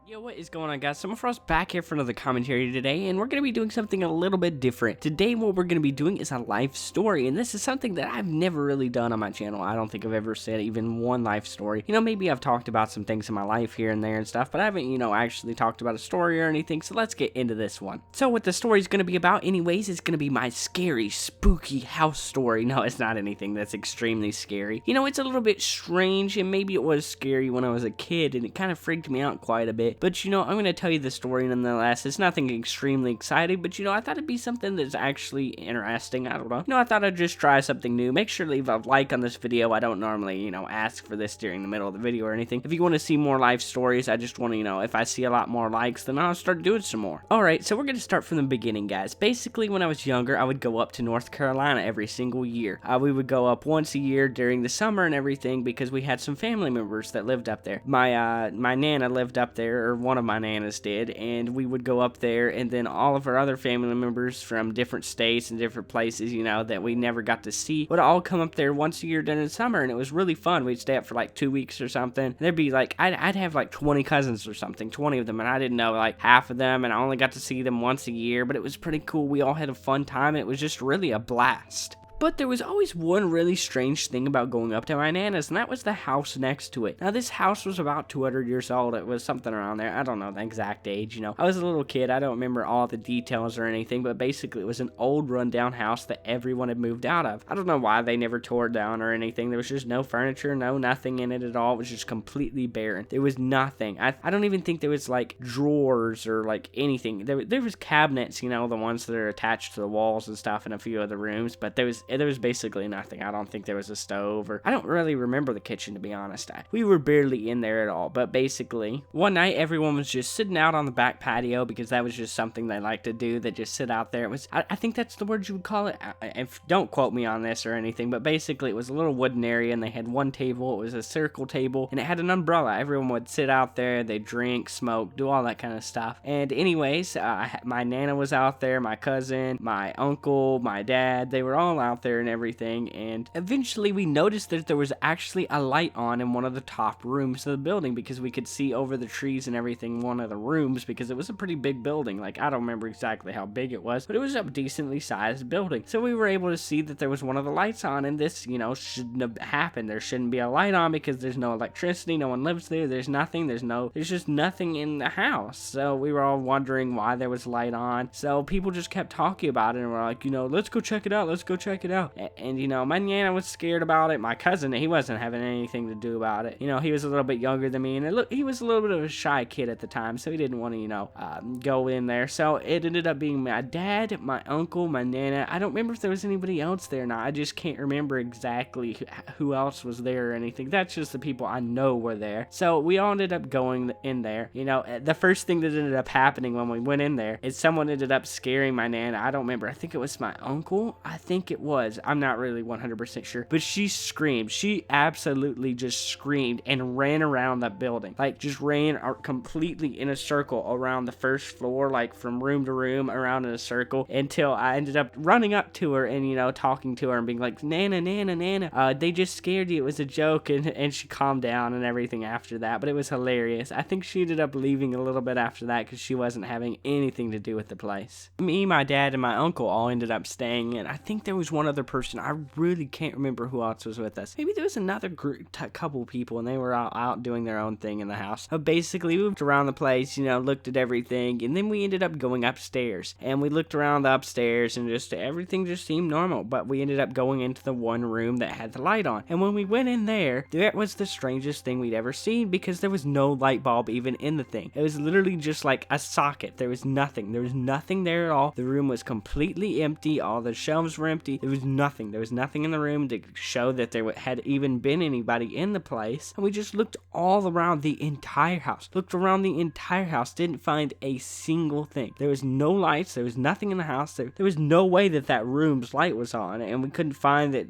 Yo, what is going on, guys? cebmofroz back here for another commentary today, and we're going to be doing something a little bit different. Today, what we're going to be doing is a life story, and this is something that I've never really done on my channel. I don't think I've ever said even one life story. You know, maybe I've talked about some things in my life here and there and stuff, but I haven't, actually talked about a story or anything, so let's get into this one. So, what the story is going to be about anyways is going to be my scary, spooky house story. No, it's not anything that's extremely scary. You know, it's a little bit strange, and maybe it was scary when I was a kid, and it kind of freaked me out quite a bit. But, I'm going to tell you the story nonetheless. It's nothing extremely exciting, but, I thought it'd be something that's actually interesting. I don't know. I thought I'd just try something new. Make sure to leave a like on this video. I don't normally, ask for this during the middle of the video or anything. If you want to see more life stories, I just want to, if I see a lot more likes, then I'll start doing some more. Alright, so we're going to start from the beginning, guys. Basically, when I was younger, I would go up to North Carolina every single year. We would go up once a year during the summer and everything because we had some family members that lived up there. My Nana lived up there, or one of my nanas did, and we would go up there, and then all of our other family members from different states and different places, that we never got to see, would all come up there once a year during the summer, and it was really fun. We'd stay up for like 2 weeks or something, and there'd be like, I'd have like 20 cousins or something, 20 of them, and I didn't know like half of them, and I only got to see them once a year, but it was pretty cool. We all had a fun time, and it was just really a blast. But there was always one really strange thing about going up to my Nana's, and that was the house next to it. Now, this house was about 200 years old. It was something around there. I don't know the exact age, I was a little kid. I don't remember all the details or anything, but basically it was an old rundown house that everyone had moved out of. I don't know why they never tore it down or anything. There was just no furniture, nothing in it at all. It was just completely barren. There was nothing. I don't even think there was like drawers or like anything. There was cabinets, the ones that are attached to the walls and stuff in a few of the rooms, but there was basically nothing. I don't think there was a stove, or I don't really remember the kitchen, to be honest. We were barely in there at all, but basically one night everyone was just sitting out on the back patio because that was just something they like to do. They just sit out there. It was, I think that's the word you would call it. If don't quote me on this or anything, but basically it was a little wooden area, and they had one table. It was a circle table, and it had an umbrella. Everyone would sit out there, they drink, smoke, do all that kind of stuff. And anyways, my Nana was out there, my cousin, my uncle, my dad, they were all out there and everything, and eventually we noticed that there was actually a light on in one of the top rooms of the building, because we could see over the trees and everything in one of the rooms, because it was a pretty big building. Like, I don't remember exactly how big it was, but it was a decently sized building. So we were able to see that there was one of the lights on, and this, shouldn't have happened. There shouldn't be a light on because there's no electricity, no one lives there, there's nothing, there's just nothing in the house. So we were all wondering why there was light on. So people just kept talking about it, and we're like, let's go check it out, let's go check it out. And my Nana was scared about it. My cousin, he wasn't having anything to do about it. He was a little bit younger than me, and he was a little bit of a shy kid at the time, so he didn't want to, go in there. So it ended up being my dad, my uncle, my Nana. I don't remember if there was anybody else there or not. I just can't remember exactly who else was there or anything. That's just the people I know were there. So we all ended up going in there. The first thing that ended up happening when we went in there is someone ended up scaring my Nana. I don't remember. I think it was my uncle. I think it was. I'm not really 100% sure, but she screamed. She absolutely just screamed and ran around that building, like just ran completely in a circle around the first floor, like from room to room around in a circle, until I ended up running up to her and talking to her and being like, Nana, Nana, Nana, they just scared you, it was a joke. And she calmed down and everything after that, but it was hilarious. I think she ended up leaving a little bit after that because she wasn't having anything to do with the place. Me, my dad, and my uncle all ended up staying, and I think there was one other person. I really can't remember who else was with us. Maybe there was another couple people, and they were all out doing their own thing in the house. But basically, we moved around the place, looked at everything, and then we ended up going upstairs. And we looked around the upstairs, and just everything just seemed normal. But we ended up going into the one room that had the light on. And when we went in there, that was the strangest thing we'd ever seen, because there was no light bulb even in the thing. It was literally just like a socket. There was nothing. There was nothing there at all. The room was completely empty. All the shelves were empty. There was nothing. There was nothing in the room to show that there had even been anybody in the place. And we just looked all around the entire house. Didn't find a single thing. There was no lights. There was nothing in the house. There was no way that room's light was on. And we couldn't find that,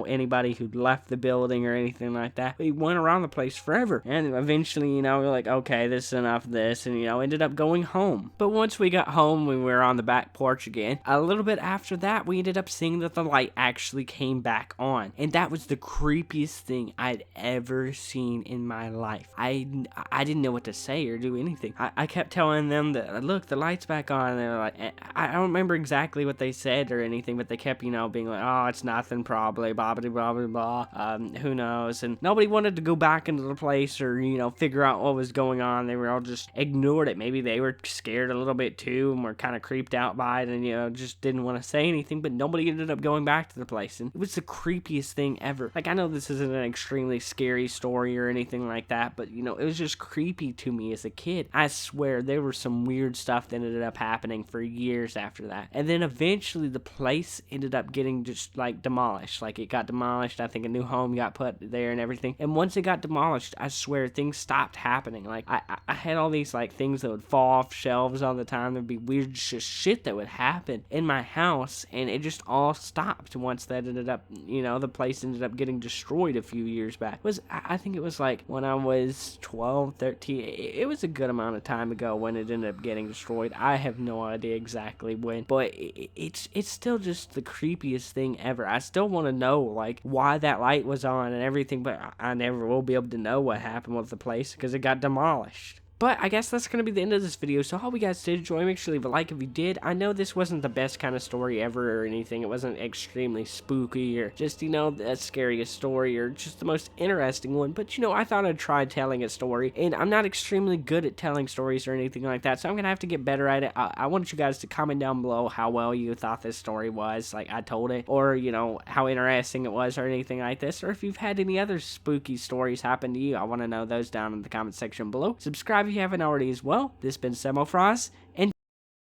anybody who'd left the building or anything like that. We went around the place forever. And eventually, we were like, okay, this is enough of this. And, ended up going home. But once we got home, we were on the back porch again. A little bit after that, we ended up seeing that the light actually came back on. And that was the creepiest thing I'd ever seen in my life. I didn't know what to say or do anything. I kept telling them that, look, the light's back on. And they were like, I don't remember exactly what they said or anything, but they kept, being like, oh, it's nothing probably, blah, blah, blah, blah, blah. Who knows? And nobody wanted to go back into the place or, figure out what was going on. They were all just ignored it. Maybe they were scared a little bit too and were kind of creeped out by it and, just didn't want to say anything, but nobody ended up going back to the place. And it was the creepiest thing ever. Like, I know this isn't an extremely scary story or anything like that, but, it was just creepy to me as a kid. I swear there was some weird stuff that ended up happening for years after that. And then eventually the place ended up getting just like demolished. Like, it got demolished. I think a new home got put there and everything. And once it got demolished, I swear things stopped happening. Like, I had all these like things that would fall off shelves all the time. There'd be weird just shit that would happen in my house, and it just all stopped once that ended up, the place ended up getting destroyed a few years back. I think it was like when I was 12, 13. It was a good amount of time ago when it ended up getting destroyed. I have no idea exactly when, but it's still just the creepiest thing ever. I still want to know like why that light was on and everything, but I never will be able to know what happened with the place because it got demolished. But I guess that's going to be the end of this video, so I hope you guys did enjoy. Make sure to leave a like if you did. I know this wasn't the best kind of story ever or anything. It wasn't extremely spooky or just, the scariest story or just the most interesting one. But, I thought I'd try telling a story, and I'm not extremely good at telling stories or anything like that, so I'm going to have to get better at it. I want you guys to comment down below how well you thought this story was, like I told it, or, how interesting it was or anything like this, or if you've had any other spooky stories happen to you. I want to know those down in the comment section below. Subscribe if you haven't already as well. This has been cebmofroz, and